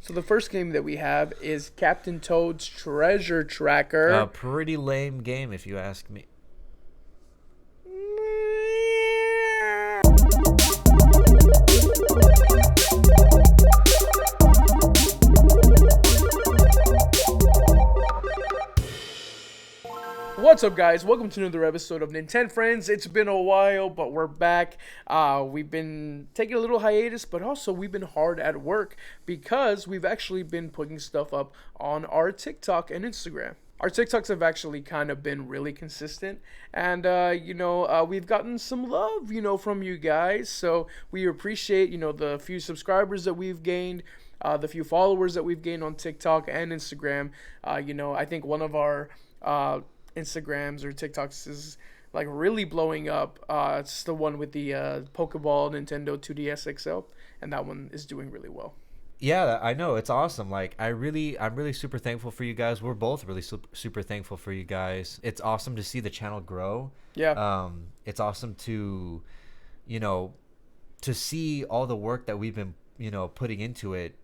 So the first game that we have is Captain Toad's Treasure Tracker. A pretty lame game, if you ask me. What's up, guys? Welcome to another episode of Nintendo Friends. It's been a while, but we're back. We've been taking a little hiatus, but also we've been hard at work because we've actually been putting stuff up on our TikTok and Instagram. Our TikToks have actually kind of been really consistent, and we've gotten some love, from you guys. So we appreciate, the few subscribers that we've gained, the few followers that we've gained on TikTok and Instagram. I think one of our Instagrams or TikToks is like really blowing up. It's the one with the Pokeball Nintendo 2DS XL, and that one is doing really well. Yeah, I know, it's awesome. Like I'm really super thankful for you guys. We're both really super thankful for you guys. It's awesome to see the channel grow. Yeah. It's awesome to, to see all the work that we've been, putting into it,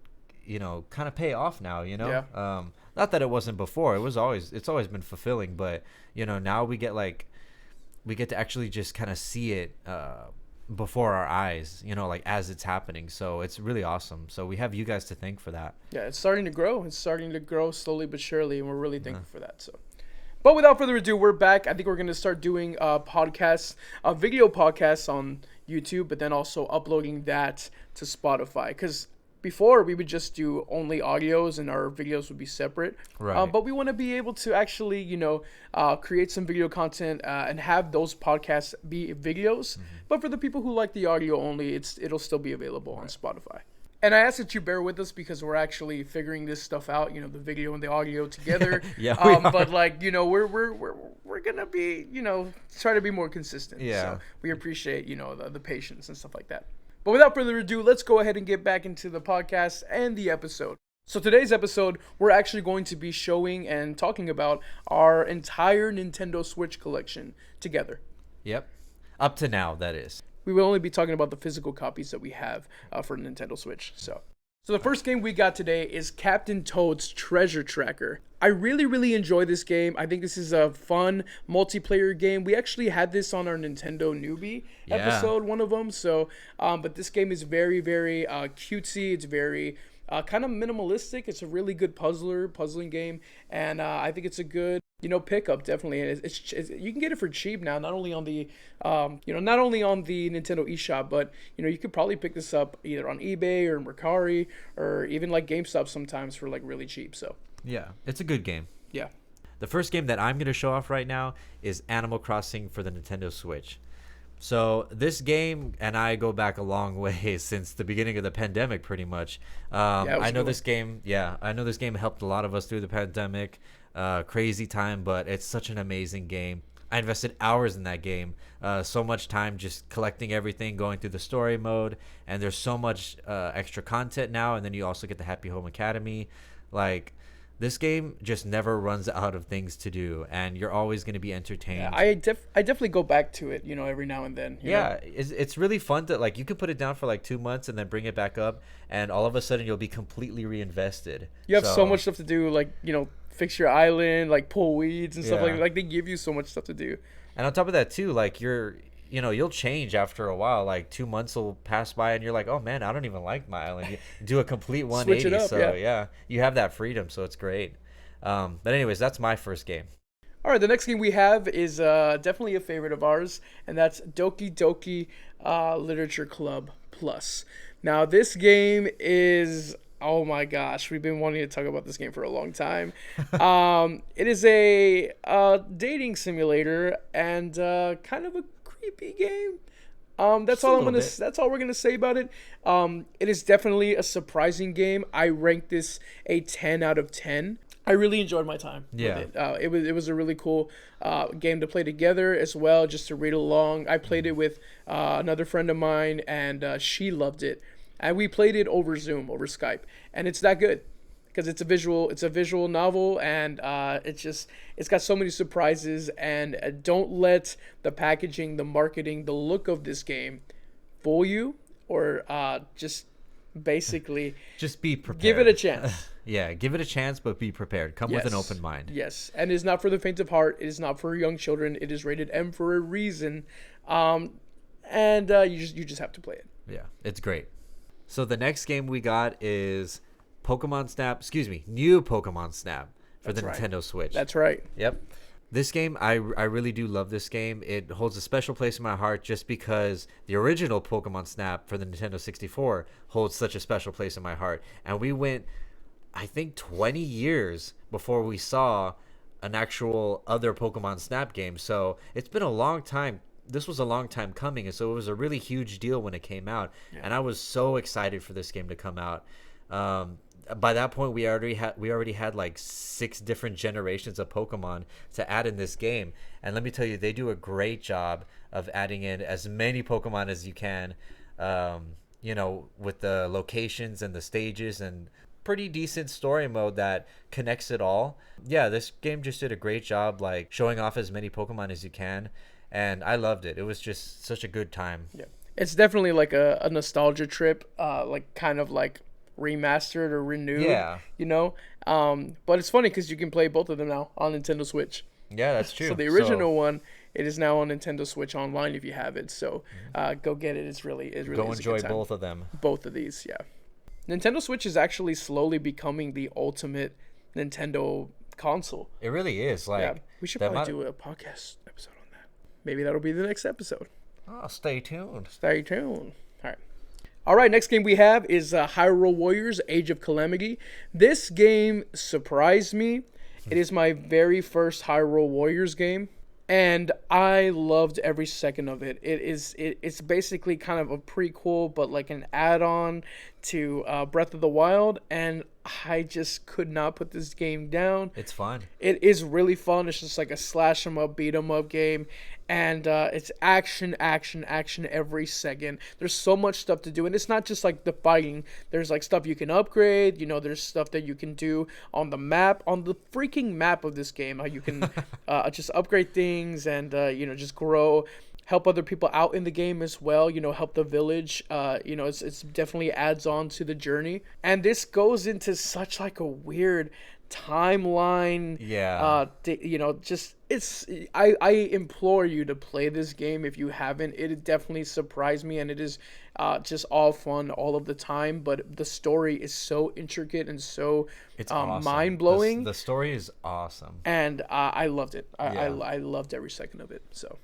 kind of pay off now. Yeah. Not that it wasn't before. It's always been fulfilling, but now we get to actually just kind of see it before our eyes, as it's happening. So it's really awesome. So we have you guys to thank for that. Yeah, it's starting to grow. It's starting to grow slowly but surely, and we're really thankful for that. So, but without further ado, we're back. I think we're gonna start doing podcasts, video podcasts on YouTube, but then also uploading that to Spotify. Because before we would just do only audios and our videos would be separate. Right. But we want to be able to actually, create some video content and have those podcasts be videos. But for the people who like the audio only, it'll still be available on Spotify. And I ask that you bear with us because we're actually figuring this stuff out, the video and the audio together. Yeah, we are. But we're gonna be, try to be more consistent. Yeah. So we appreciate, the patience and stuff like that. But without further ado, let's go ahead and get back into the podcast and the episode. So today's episode, we're actually going to be showing and talking about our entire Nintendo Switch collection together. Yep. Up to now, that is. We will only be talking about the physical copies that we have for Nintendo Switch. So the first game we got today is Captain Toad's Treasure Tracker. I really, really enjoy this game. I think this is a fun multiplayer game. We actually had this on our Nintendo Newbie episode, one of them. So, but this game is very, very cutesy. It's very kind of minimalistic. It's a really good puzzling game, and I think it's a good pickup, definitely. And it's you can get it for cheap now, not only on the not only on the Nintendo eShop, but you could probably pick this up either on eBay or Mercari or even like GameStop sometimes for like really cheap. So yeah, it's a good game. Yeah. The first game that I'm going to show off right now is Animal Crossing for the Nintendo Switch. So this game and I go back a long way since the beginning of the pandemic, pretty much. I know this game. Yeah, I know this game helped a lot of us through the pandemic. Crazy time, but it's such an amazing game. I invested hours in that game. So much time just collecting everything, going through the story mode, and there's so much extra content now. And then you also get the Happy Home Academy. Like, this game just never runs out of things to do, and you're always going to be entertained. Yeah, I definitely go back to it, every now and then. Yeah, it's really fun to, like, you could put it down for like 2 months and then bring it back up, and all of a sudden you'll be completely reinvested. You have so much stuff to do, like, fix your island, like pull weeds and stuff like that. Like, they give you so much stuff to do. And on top of that too, like, you'll change after a while. Like 2 months will pass by and you're like, oh man, I don't even like my island. You do a complete 180. Switch it up, so yeah, you have that freedom, so it's great. But anyways, that's my first game. All right, the next game we have is definitely a favorite of ours, and that's Doki Doki Literature Club Plus. Now, this game is, oh my gosh, we've been wanting to talk about this game for a long time. It is a dating simulator and kind of a creepy game. That's all we're gonna say about it. It is definitely a surprising game. I rank this a 10 out of 10. I really enjoyed my time with it. It was a really cool game to play together as well, just to read along. I played it with another friend of mine, and she loved it. And we played it over Zoom, over Skype, and it's that good because it's a visual novel, and it's got so many surprises. And don't let the packaging, the marketing, the look of this game fool you, or just basically. Just be prepared. Give it a chance. Yeah, give it a chance, but be prepared. Come with an open mind. Yes, and it is not for the faint of heart. It is not for young children. It is rated M for a reason, and you just have to play it. Yeah, it's great. So the next game we got is Pokemon Snap. Excuse me, new Pokemon Snap for the Nintendo Switch. That's right. Yep. This game, I really do love this game. It holds a special place in my heart just because the original Pokemon Snap for the Nintendo 64 holds such a special place in my heart. And we went, I think, 20 years before we saw an actual other Pokemon Snap game. So it's been a long time. This was a long time coming. And so it was a really huge deal when it came out. Yeah. And I was so excited for this game to come out. By that point, we already had like 6 different generations of Pokemon to add in this game, and let me tell you, they do a great job of adding in as many Pokemon as you can, with the locations and the stages and pretty decent story mode that connects it all. Yeah, this game just did a great job like showing off as many Pokemon as you can, and I loved it. It was just such a good time. Yeah, it's definitely like a nostalgia trip, like kind of like remastered or renewed, but it's funny because you can play both of them now on Nintendo Switch. Yeah, that's true. So the original one, it is now on Nintendo Switch online if you have it, so go get it. It's really go enjoy both of them. Both of these. Yeah, Nintendo Switch is actually slowly becoming the ultimate Nintendo console. It really is. Like, we should probably do a podcast episode on that. Maybe that'll be the next episode. Stay tuned. All right, next game we have is Hyrule Warriors Age of Calamity. This game surprised me. It is my very first Hyrule Warriors game, and I loved every second of it. It's basically kind of a prequel, but like an add-on to Breath of the Wild, and I just could not put this game down. It's fun. It is really fun. It's just like a slash 'em up, beat 'em up game. And it's action every second. There's so much stuff to do. And it's not just like the fighting. There's like stuff you can upgrade. There's stuff that you can do on the map. On the freaking map of this game. How you can just upgrade things and, just grow. Help other people out in the game as well. Help the village. It's definitely adds on to the journey. And this goes into such like a weird timeline. I implore you to play this game if you haven't. It definitely surprised me, and it is just all fun all of the time, but the story is so intricate and so awesome. mind-blowing. The story is awesome, and I loved it. I loved every second of it. So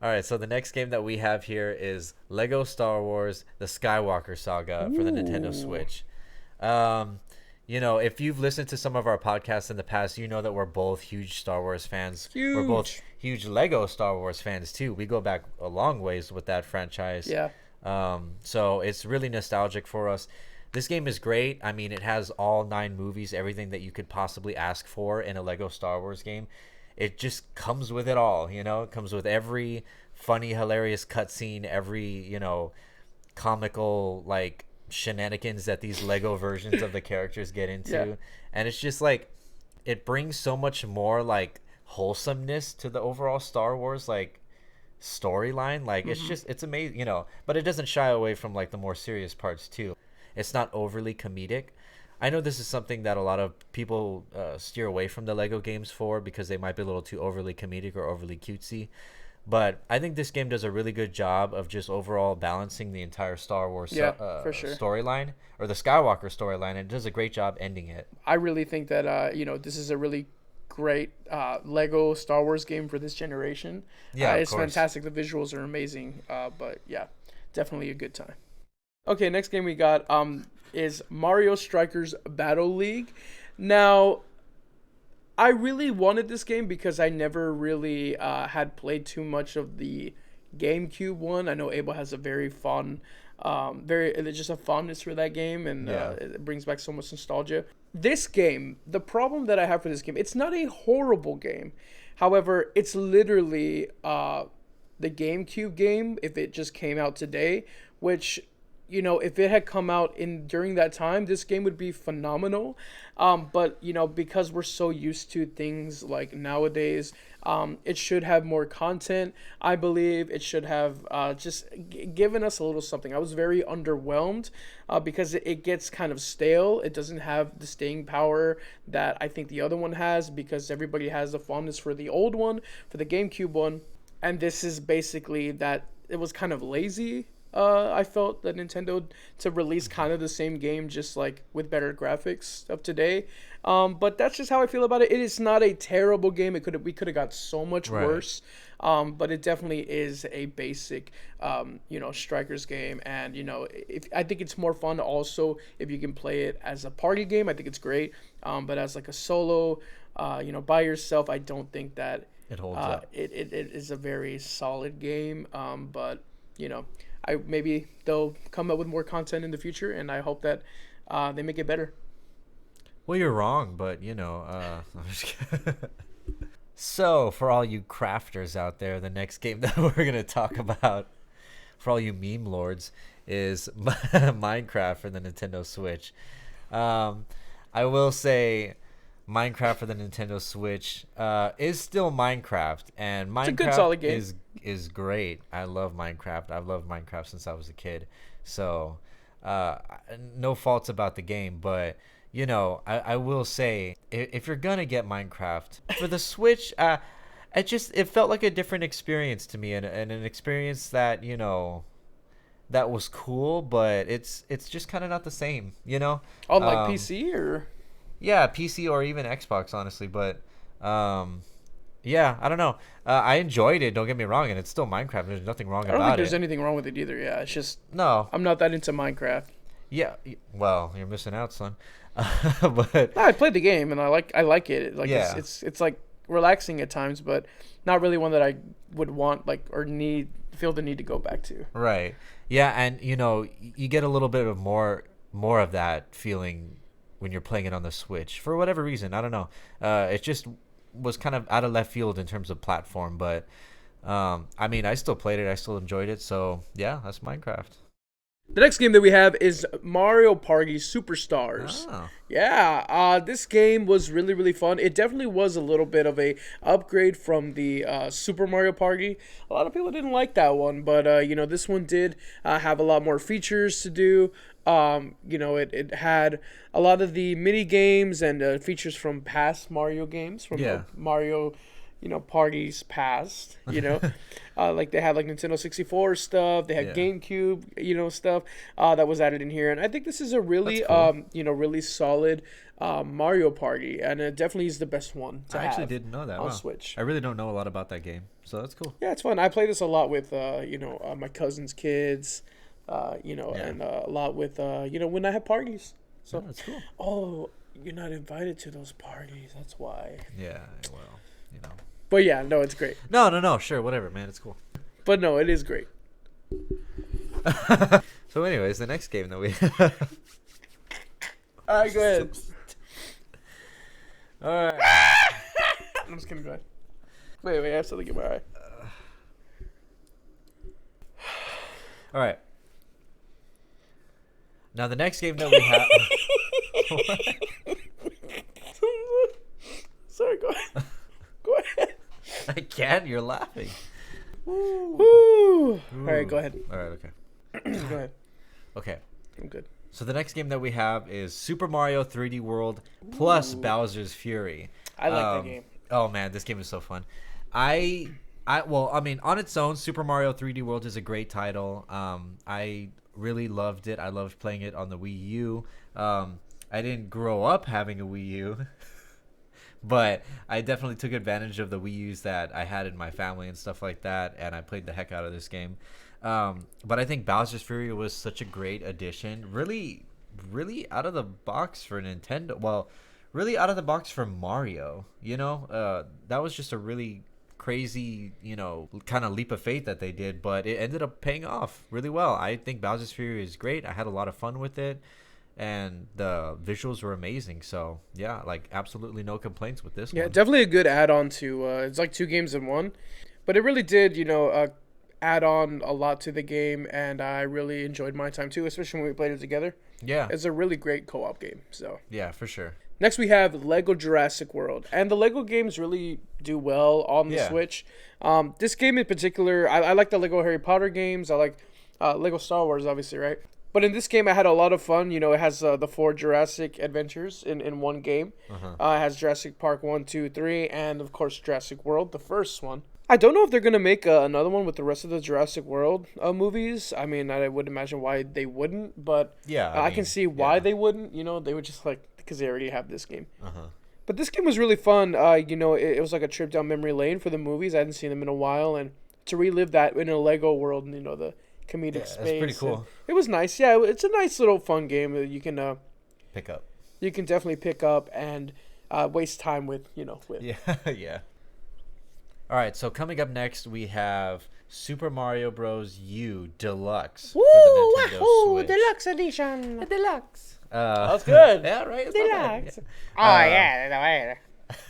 all right, so the next game that we have here is Lego Star Wars The Skywalker Saga for the Nintendo Switch. If you've listened to some of our podcasts in the past, you know that we're both huge Star Wars fans. We're both huge Lego Star Wars fans, too. We go back a long ways with that franchise. Yeah. So it's really nostalgic for us. This game is great. I mean, it has all 9 movies, everything that you could possibly ask for in a Lego Star Wars game. It just comes with it all, It comes with every funny, hilarious cutscene, every, comical, like, shenanigans that these Lego versions of the characters get into. Yeah. And it's just like it brings so much more like wholesomeness to the overall Star Wars like storyline. Like it's amazing, but it doesn't shy away from like the more serious parts too. It's not overly comedic. I know this is something that a lot of people steer away from the Lego games for because they might be a little too overly comedic or overly cutesy. But I think this game does a really good job of just overall balancing the entire Star Wars for sure. Storyline or the Skywalker storyline. And it does a great job ending it. I really think that, this is a really great Lego Star Wars game for this generation. Yeah, it's fantastic. The visuals are amazing. But yeah, definitely a good time. Okay, next game we got is Mario Strikers Battle League. Now, I really wanted this game because I never really had played too much of the GameCube one. I know Abel has a very fun, just a fondness for that game, and it brings back so much nostalgia. This game, the problem that I have for this game, it's not a horrible game. However, it's literally the GameCube game if it just came out today, which if it had come out in during that time, this game would be phenomenal. But because we're so used to things like nowadays, it should have more content. I believe it should have just given us a little something. I was very underwhelmed because it gets kind of stale. It doesn't have the staying power that I think the other one has, because everybody has a fondness for the old one, for the GameCube one, and this is basically that. It was kind of lazy. I felt that Nintendo to release kind of the same game, just like with better graphics of today. But that's just how I feel about it. It is not a terrible game. We could have got so much worse. But it definitely is a basic, strikers game. And I think it's more fun also if you can play it as a party game. I think it's great. But as like a solo, by yourself, I don't think that it holds up. It is a very solid game. But maybe they'll come up with more content in the future, and I hope that they make it better. Well, you're wrong, but I'm just kidding. So, for all you crafters out there, the next game that we're gonna talk about, for all you meme lords, is Minecraft for the Nintendo Switch. I will say, Minecraft for the Nintendo Switch is still Minecraft, and Minecraft it's a good, solid game. is great. I love Minecraft. I've loved Minecraft since I was a kid, so no faults about the game. But I will say, if you're gonna get Minecraft for the Switch, it felt like a different experience to me, and an experience that that was cool, but it's just kind of not the same, On like PC or. Yeah, PC or even Xbox, honestly. But, yeah, I don't know. I enjoyed it, don't get me wrong, and it's still Minecraft. There's nothing wrong about it. I don't think there's anything wrong with it either, yeah. It's just... No. I'm not that into Minecraft. Yeah, well, you're missing out, son. But... No, I played the game, and I like it. Like, yeah. It's like, relaxing at times, but not really one that I would want, like, or feel the need to go back to. Right. Yeah, and, you get a little bit of more of that feeling when you're playing it on the Switch for whatever reason. I don't know. It just was kind of out of left field in terms of platform, but I still played it. I still enjoyed it. So yeah, that's Minecraft. The next game that we have is Mario Party Superstars. Oh. Yeah, this game was really, really fun. It definitely was a little bit of a upgrade from the Super Mario Party. A lot of people didn't like that one, but this one did have a lot more features to do. It had a lot of the mini games and features from past Mario games, from Mario parties past, like they had like Nintendo 64 stuff, they had GameCube, stuff that was added in here. And I think this is a really, cool. Really solid Mario Party, and it definitely is the best one to have. I actually didn't know that on Switch. I really don't know a lot about that game, so that's cool. Yeah, it's fun. I play this a lot with, my cousin's kids, and a lot with, when I have parties. So that's cool. Oh, you're not invited to those parties. That's why. Yeah, well, But yeah, no, it's great. No, sure, whatever, man, it's cool. But no, it is great. So anyways, the next game that we All right, go ahead. All right. I'm just kidding, go ahead. Wait, I have something in my eye. All right. Now the next game that we have... Sorry, go ahead. Go ahead. I can't. You're laughing. Woo. All right, go ahead. All right, okay. Go ahead. Okay. I'm good. So the next game that we have is Super Mario 3D World plus Bowser's Fury. I like that game. Oh man, this game is so fun. On its own, Super Mario 3D World is a great title. I really loved it. I loved playing it on the Wii U. I didn't grow up having a Wii U. But I definitely took advantage of the Wii U's that I had in my family and stuff like that, and I played the heck out of this game. But I think Bowser's Fury was such a great addition. Really, really out of the box for Nintendo. Well, really out of the box for Mario. That was just a really crazy, kind of leap of faith that they did, but it ended up paying off really well. I think Bowser's Fury is great. I had a lot of fun with it. And the visuals were amazing. So, yeah, like, absolutely no complaints with this one. Yeah, definitely a good add-on to, it's like 2 games in one. But it really did, add on a lot to the game, and I really enjoyed my time too, especially when we played it together. Yeah. It's a really great co-op game. So Yeah, for sure. next we have Lego Jurassic World, and the Lego games really do well on the Yeah. Switch. This game in particular, I like the Lego Harry Potter games. I like Lego Star Wars, obviously, right? But in this game, I had a lot of fun. You know, it has the 4 Jurassic adventures in one game. It has Jurassic Park 1, 2, 3, and of course Jurassic World, the first one. I don't know if they're gonna make another one with the rest of the Jurassic World movies. I mean, I would imagine why they wouldn't, but Yeah, I I can mean, see why yeah. they wouldn't. You know, they would just like because they already have this game. Uh-huh. But this game was really fun. You know, it was like a trip down memory lane for the movies. I hadn't seen them in a while, and to relive that in a Lego world, and you know the comedic Yeah, that's space. pretty cool. and It was nice. Yeah, it's a nice little fun game that Pick up. you can definitely pick up and waste time with. You know, with. Yeah, yeah. All right, so coming up next, we have Super Mario Bros. U Deluxe for the Nintendo Switch. Deluxe edition. Deluxe. That's good. Yeah, right. It's not bad. Deluxe.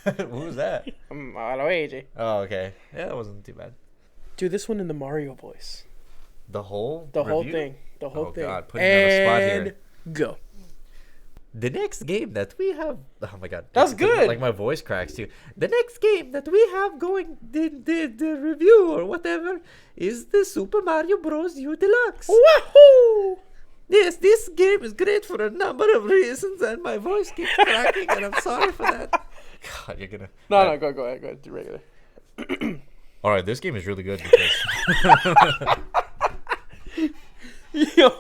Yeah. Who was that? Luigi. Oh, okay. Yeah, that wasn't too bad. Do this one in the Mario voice. The whole Whole review? thing. The whole Oh, thing. God, putting me on the spot here. And go. The next game that we have, oh my god, That's Like- good. Like my voice cracks too. The next game that we have going the review or whatever is the Super Mario Bros. U Deluxe. Wahoo! Yes, this game is great for a number of reasons, and my voice keeps cracking, and I'm sorry for that. God, you're gonna. No, go ahead. Do regular. All right, this game is really good because. Yo.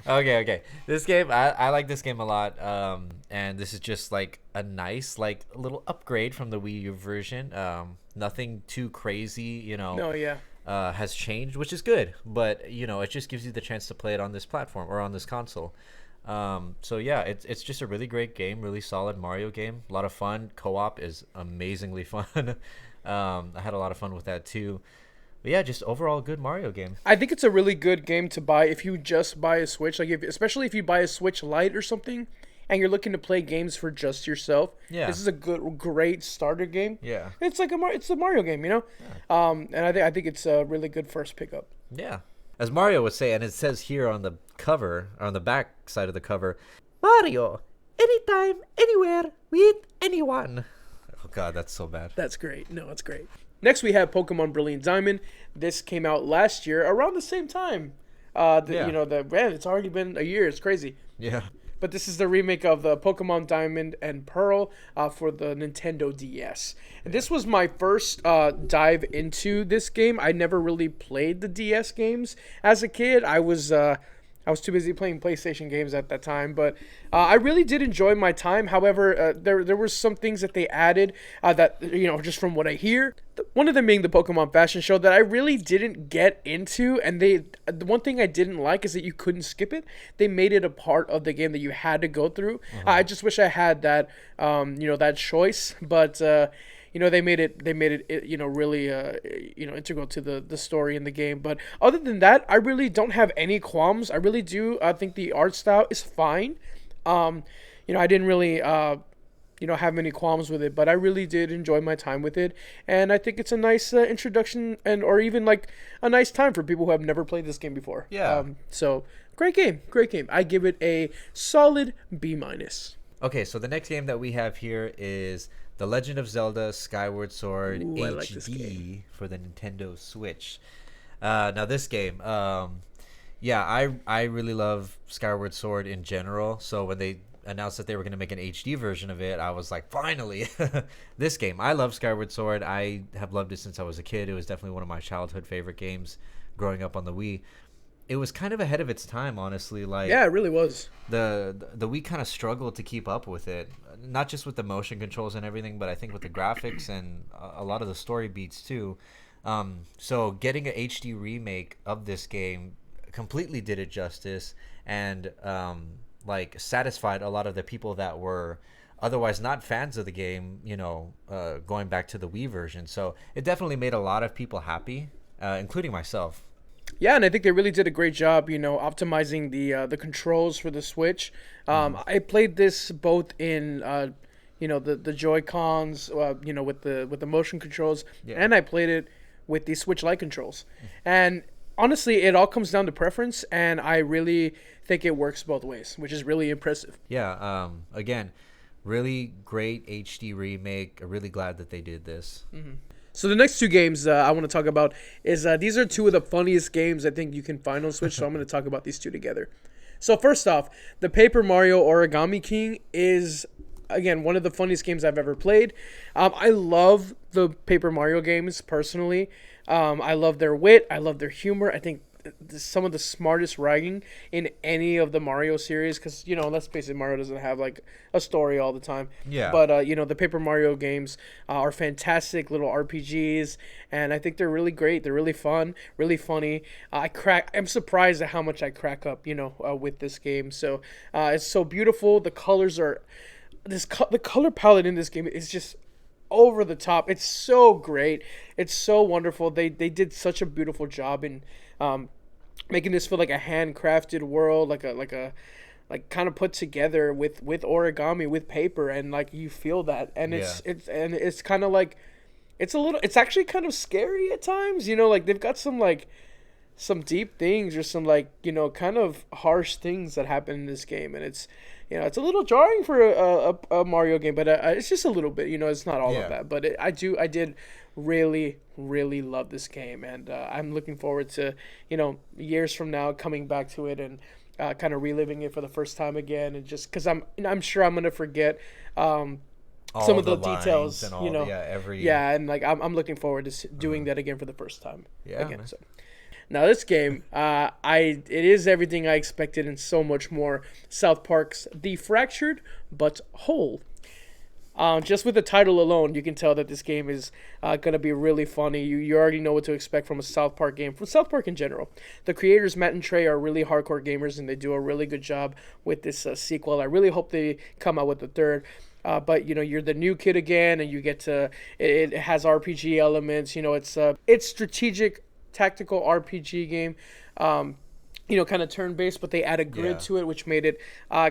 Okay. This game, I like this game a lot. And this is just like a nice, like little upgrade from the Wii U version. Nothing too crazy, you know. No, yeah. Has changed, which is good. But you know, it just gives you the chance to play it on this platform or on this console. So yeah, it's just a really great game, really solid Mario game. A lot of fun. Co-op is amazingly fun. I had a lot of fun with that too. But yeah, just overall good Mario game. I think it's a really good game to buy if you just buy a Switch. Like, especially if you buy a Switch Lite or something, and you're looking to play games for just yourself. Yeah. This is a great starter game. Yeah. It's like it's a Mario game, you know. And I think it's a really good first pickup. Yeah. As Mario would say, and it says here on the cover, on the back side of the cover, Mario, anytime, anywhere, with anyone. Oh god, that's so bad. That's great. No, it's great. Next, we have Pokemon Brilliant Diamond. This came out last year, around the same time. Yeah. You know, man, it's already been a year. It's crazy. Yeah. But this is the remake of the Pokemon Diamond and Pearl for the Nintendo DS. And this was my first dive into this game. I never really played the DS games as a kid. I was too busy playing PlayStation games at that time, but I really did enjoy my time. However, there were some things that they added that, you know, just from what I hear, one of them being the Pokemon Fashion Show that I really didn't get into. And the one thing I didn't like is that you couldn't skip it. They made it a part of the game that you had to go through. I just wish I had that, you know, that choice, but. You know, they made it, you know, really, you know, integral to the story in the game. But other than that, I really don't have any qualms. I really do. I think the art style is fine. You know, I didn't really, you know, have many qualms with it, but I really did enjoy my time with it. And I think it's a nice introduction or even like a nice time for people who have never played this game before. Yeah. So great game. I give it a solid B-. Okay, so the next game that we have here is The Legend of Zelda Skyward Sword Ooh, I like this HD game. for the Nintendo Switch. Now this game, yeah, I really love Skyward Sword in general. So when they announced that they were going to make an HD version of it, I was like, finally, this game. I love Skyward Sword. I have loved it since I was a kid. It was definitely one of my childhood favorite games growing up on the Wii. It was kind of ahead of its time, honestly. Like, Yeah, it really was. the Wii kind of struggled to keep up with it, not just with the motion controls and everything, but I think with the graphics and a lot of the story beats too. So getting an HD remake of this game completely did it justice, and like satisfied a lot of the people that were otherwise not fans of the game, you know, going back to the Wii version. So it definitely made a lot of people happy, including myself. Yeah, and I think they really did a great job, you know, optimizing the controls for the Switch. I played this both in, you know, the Joy Cons, you know, with the motion controls, Yeah. and I played it with these Switch Lite controls. And honestly, it all comes down to preference, and I really think it works both ways, which is really impressive. Yeah. Again, really great HD remake. I'm really glad that they did this. So the next two games I want to talk about is these are two of the funniest games I think you can find on Switch. So I'm going to talk about these two together. So first off, the Paper Mario Origami King is, again, one of the funniest games I've ever played. I love the Paper Mario games personally. I love their wit. I love their humor. I think some of the smartest writing in any of the Mario series, because, you know, let's face it, Mario doesn't have like a story all the time. Yeah. But you know, the Paper Mario games are fantastic little RPGs, and I think they're really great. They're really fun, really funny. I'm surprised at how much I crack up, you know, with this game. So it's so beautiful. The colors are the color palette in this game is just over the top. It's so great. It's so wonderful. They did such a beautiful job in making this feel like a handcrafted world, like kind of put together with origami, with paper, and like you feel that, and it's kind of like it's actually kind of scary at times, you know, like they've got some deep things or some, like, you know, kind of harsh things that happen in this game, and it's, you know, it's a little jarring for a Mario game, but it's just a little bit, you know, it's not all of that, but I did really, really love this game, and I'm looking forward to, you know, years from now coming back to it and kind of reliving it for the first time again, and just because I'm sure I'm gonna forget some of the details, and all, you know, and like I'm looking forward to doing that again for the first time again. So. Now this game, it is everything I expected and so much more. South Park's The Fractured But Whole. Just with the title alone, you can tell that this game is going to be really funny. You already know what to expect from a South Park game, from South Park in general. The creators, Matt and Trey, are really hardcore gamers, and they do a really good job with this sequel. I really hope they come out with the third. But, you know, you're the new kid again, and you get to, it has RPG elements. You know, it's strategic, tactical RPG game. You know, kind of turn-based, but they add a grid to it, which made it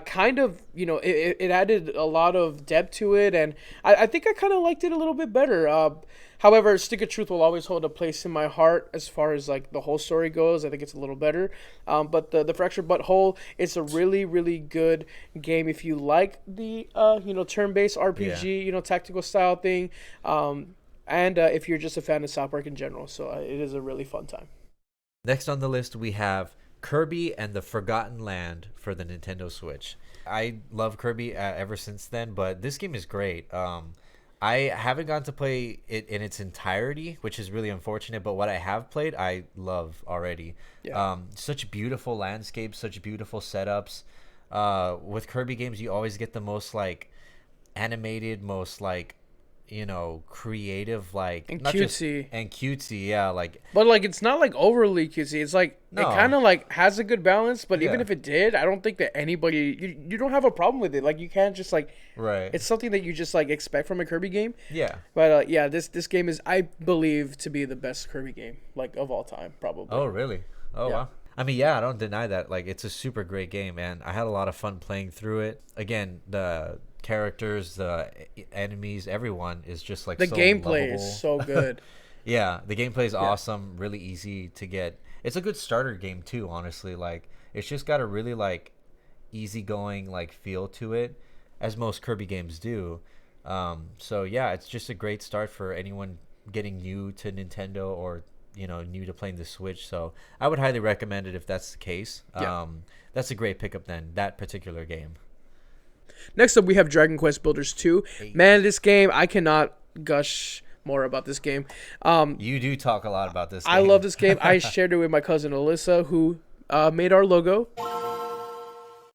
kind of, you know, it added a lot of depth to it, and I think I kind of liked it a little bit better. However, Stick of Truth will always hold a place in my heart as far as, like, the whole story goes. I think it's a little better. But the Fractured But Whole is a really, really good game if you like the, you know, turn-based RPG, you know, tactical style thing, and if you're just a fan of South Park in general. So it is a really fun time. Next on the list, we have Kirby and the Forgotten Land for the Nintendo Switch. I love Kirby ever since then, but this game is great. I haven't gotten to play it in its entirety, which is really unfortunate, but what I have played, I love already. Such beautiful landscapes, such beautiful setups. With Kirby games, you always get the most, like, animated, most, like, you know, creative, like, and not cutesy. And cutesy, yeah, like, but like it's not like overly cutesy. It's like it kind of like has a good balance, but even if it did, I don't think that anybody, you don't have a problem with it. Like, you can't just, like, it's something that you just, like, expect from a Kirby game. But this game is, I believe, to be the best Kirby game, like, of all time, probably. Oh, really? Oh, wow. I mean, I don't deny that. Like, it's a super great game, and I had a lot of fun playing through it. Again, the characters, the enemies, everyone is just, like, the so gameplay lovable. is so good. The gameplay is awesome, really easy to get. It's a good starter game too, honestly. Like, it's just got a really, like, easygoing, like, feel to it, as most Kirby games do. So yeah, it's just a great start for anyone getting new to Nintendo or, you know, new to playing the Switch. So I would highly recommend it if that's the case. That's a great pickup then, that particular game. Next up, we have Dragon Quest Builders 2. Man, this game, I cannot gush more about this game. You do talk a lot about this game. I love this game. I shared it with my cousin Alyssa, who made our logo.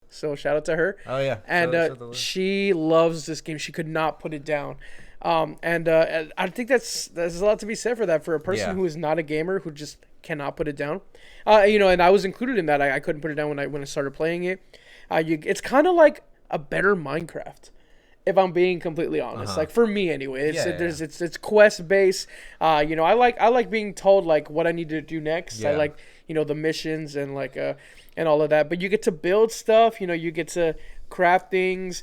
So shout out to her. Oh, yeah. And she loves this game. She could not put it down. And I think there's a lot to be said for that, for a person who is not a gamer, who just cannot put it down. You know, and I was included in that. I couldn't put it down when I started playing it. It's kind of like a better Minecraft, if I'm being completely honest. Like, for me anyway, it's quest based. You know, I like being told, like, what I need to do next. I like, you know, the missions and, like, and all of that. But you get to build stuff. You know, you get to craft things.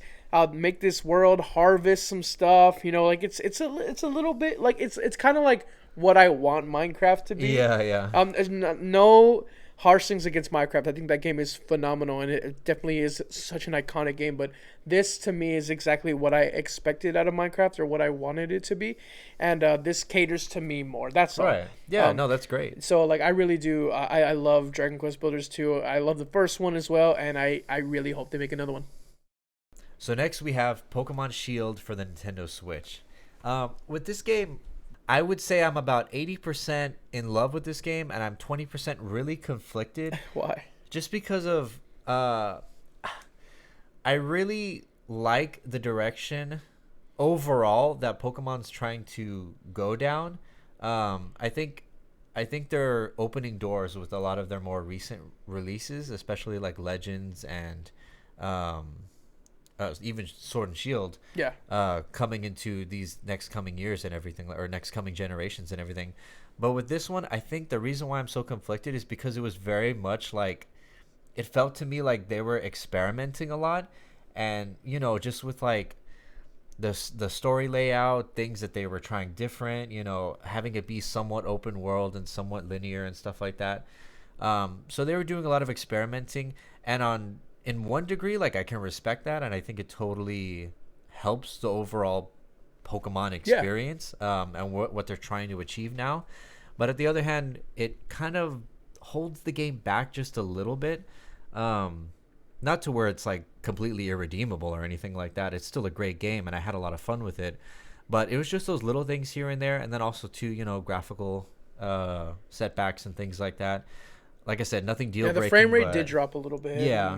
Make this world, harvest some stuff. You know, like, it's a little bit like it's kind of like what I want Minecraft to be. Yeah, yeah. There's no harsh things against Minecraft. I think that game is phenomenal, and it definitely is such an iconic game. But this, to me, is exactly what I expected out of Minecraft, or what I wanted it to be, and this caters to me more. That's all. Right. Yeah. No, that's great. So, like, I really do. I love Dragon Quest Builders 2. I love the first one as well, and I really hope they make another one. So next we have Pokemon Shield for the Nintendo Switch. With this game, I would say I'm about 80% in love with this game, and I'm 20% really conflicted. Why? Just because of I really like the direction overall that Pokemon's trying to go down. I think they're opening doors with a lot of their more recent releases, especially like Legends and even Sword and Shield. Yeah. Coming into these next coming years and everything, or next coming generations and everything. But with this one, I think the reason why I'm so conflicted is because it was very much like, it felt to me like they were experimenting a lot, and just with like the story layout, things that they were trying different, having it be somewhat open world and somewhat linear and stuff like that. So they were doing a lot of experimenting, and in one degree, like, I can respect that, and I think it totally helps the overall Pokemon experience, and what they're trying to achieve now. But at the other hand, it kind of holds the game back just a little bit. Not to where it's like completely irredeemable or anything like that. It's still a great game, and I had a lot of fun with it. But it was just those little things here and there, and then also too, graphical setbacks and things like that. Like I said, nothing deal breaking. Yeah, the frame rate did drop a little bit. Yeah.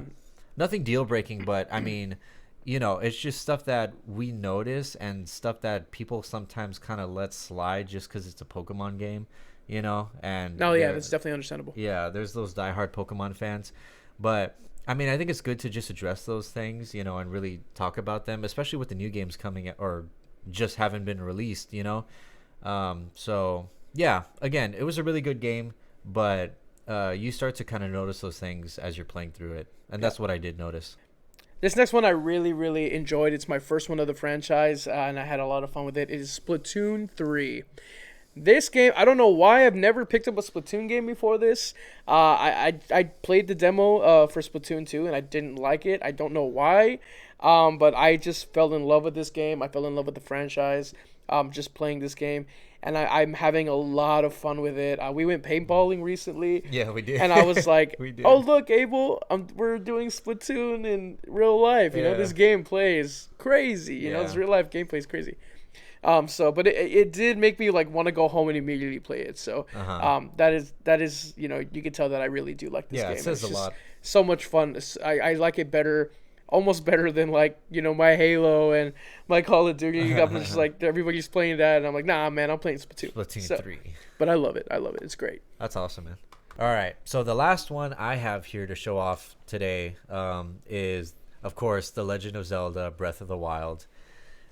Nothing deal breaking, but I mean, it's just stuff that we notice, and stuff that people sometimes kind of let slide just because it's a Pokemon game, and yeah, that's definitely understandable. Yeah, there's those diehard Pokemon fans, but I mean, I think it's good to just address those things, and really talk about them, especially with the new games coming or just haven't been released, so yeah, again, it was a really good game, but you start to kind of notice those things as you're playing through it. And that's what I did notice. This next one I really, really enjoyed. It's my first one of the franchise, and I had a lot of fun with it. It is Splatoon 3. This game, I don't know why I've never picked up a Splatoon game before this. I played the demo for Splatoon 2, and I didn't like it. I don't know why, but I just fell in love with this game. I fell in love with the franchise, just playing this game. And I'm having a lot of fun with it. We went paintballing recently. Yeah, we did. And I was like, we did. oh, look, Abel, we're doing Splatoon in real life. This game plays crazy. This real life gameplay is crazy. But it did make me like want to go home and immediately play it. So that is you can tell that I really do like this game. Yeah, it says a lot. So much fun. I like it better. Almost better than like my Halo and my Call of Duty. I'm just like, everybody's playing that, and I'm like, nah, man, I'm playing Splatoon. Splatoon 3. But I love it. It's great. That's awesome, man. All right, so the last one I have here to show off today is, of course, The Legend of Zelda: Breath of the Wild.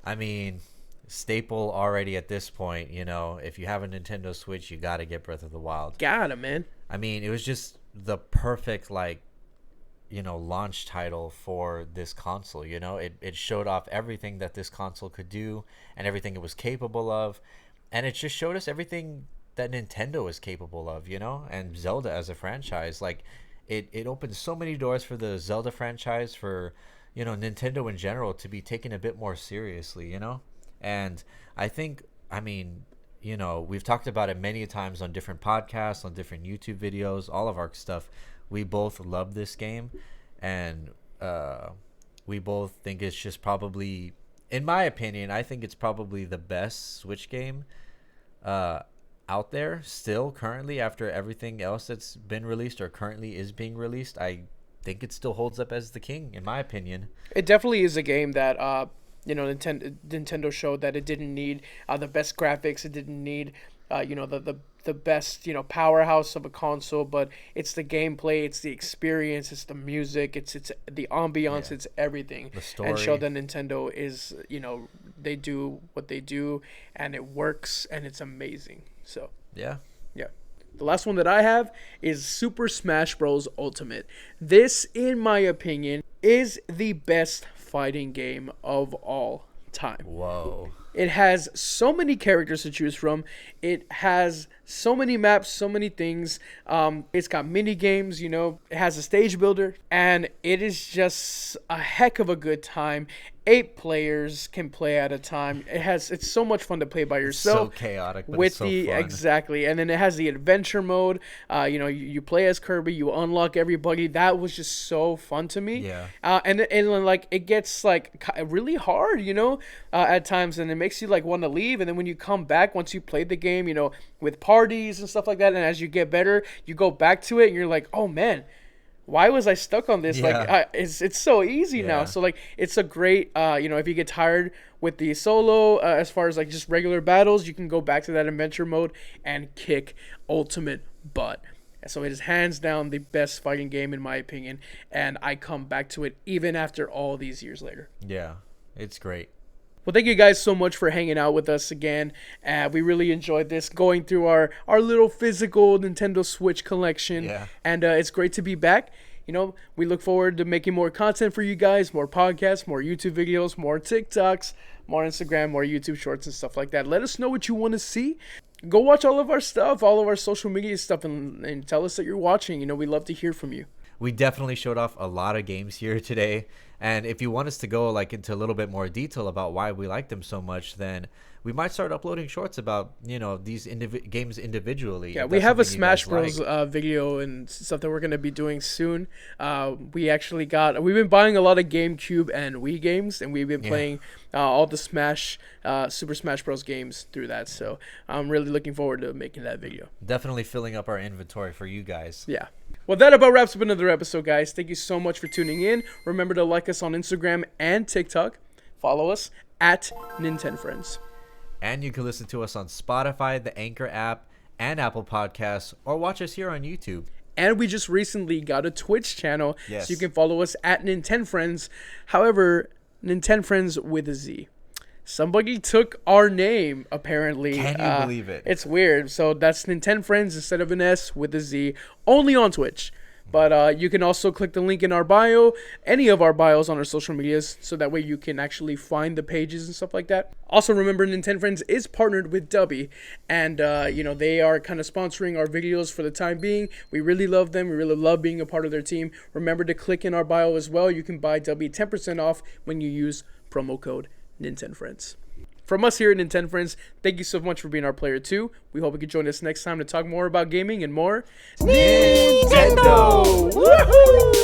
I mean, staple already at this point. If you have a Nintendo Switch, you gotta get Breath of the Wild. Got it, man. I mean, it was just the perfect launch title for this console. It showed off everything that this console could do and everything it was capable of, and it just showed us everything that Nintendo is capable of, and Zelda as a franchise. Like, it opened so many doors for the Zelda franchise, for Nintendo in general to be taken a bit more seriously, and I think, I mean, we've talked about it many times on different podcasts, on different YouTube videos, all of our stuff. We both love this game, and we both think it's just probably, in my opinion, I think it's probably the best Switch game out there still currently, after everything else that's been released or currently is being released. I think it still holds up as the king, in my opinion. It definitely is a game that Nintendo showed that it didn't need the best graphics. It didn't need the best powerhouse of a console, but it's the gameplay, it's the experience, it's the music, it's the ambiance, it's everything. The story. And show that Nintendo is they do what they do, and it works, and it's amazing. So yeah. The last one that I have is Super Smash Bros. Ultimate. This, in my opinion, is the best fighting game of all time. Whoa. It has so many characters to choose from. It has so many maps, so many things. It's got mini games, you know. It has a stage builder, and it is just a heck of a good time. 8 players can play at a time. It's so much fun to play by yourself. So chaotic, but with it's so fun. Exactly, and then it has the adventure mode. You know, you play as Kirby, you unlock everybody. That was just so fun to me. Yeah. And like it gets like really hard, you know, at times, and it makes you like want to leave. And then when you come back, once you played the game, you know, with parties and stuff like that, and as you get better, you go back to it, and you're like, oh man, why was I stuck on this? Yeah. Like, it's so easy now. Yeah. So like, it's a great, you know, if you get tired with the solo, as far as like just regular battles, you can go back to that adventure mode and kick ultimate butt. So it is hands down the best fighting game in my opinion, and I come back to it even after all these years later. Yeah, it's great. Well, thank you guys so much for hanging out with us again. We really enjoyed this, going through our little physical Nintendo Switch collection. Yeah. And it's great to be back. You know, we look forward to making more content for you guys, more podcasts, more YouTube videos, more TikToks, more Instagram, more YouTube shorts and stuff like that. Let us know what you want to see. Go watch all of our stuff, all of our social media stuff, and tell us that you're watching. You know, we love to hear from you. We definitely showed off a lot of games here today. And if you want us to go like into a little bit more detail about why we like them so much, then we might start uploading shorts about, you know, these games individually. Yeah, we have a Smash Bros. Video and stuff that we're going to be doing soon. We've been buying a lot of GameCube and Wii games, and we've been playing all the Super Smash Bros. Games through that. So I'm really looking forward to making that video. Definitely filling up our inventory for you guys. Yeah. Well, that about wraps up another episode, guys. Thank you so much for tuning in. Remember to like us on Instagram and TikTok. Follow us at NintenFriends. And you can listen to us on Spotify, the Anchor app, and Apple Podcasts, or watch us here on YouTube. And we just recently got a Twitch channel, Yes. so you can follow us at NintenFriends. However, NintenFriends with a Z. Somebody took our name, apparently. Can you believe it? It's weird. So that's NintenFriends instead of an S with a Z, only on Twitch. But you can also click the link in our bio, any of our bios on our social medias, so that way you can actually find the pages and stuff like that. Also, remember, NintenFriends is partnered with Dubby, and you know, they are kind of sponsoring our videos for the time being. We really love them. We really love being a part of their team. Remember to click in our bio as well. You can buy Dubby 10% off when you use promo code NintenFriends. From us here at NintenFriends, thank you so much for being our player too. We hope you can join us next time to talk more about gaming and more Nintendo! Woohoo!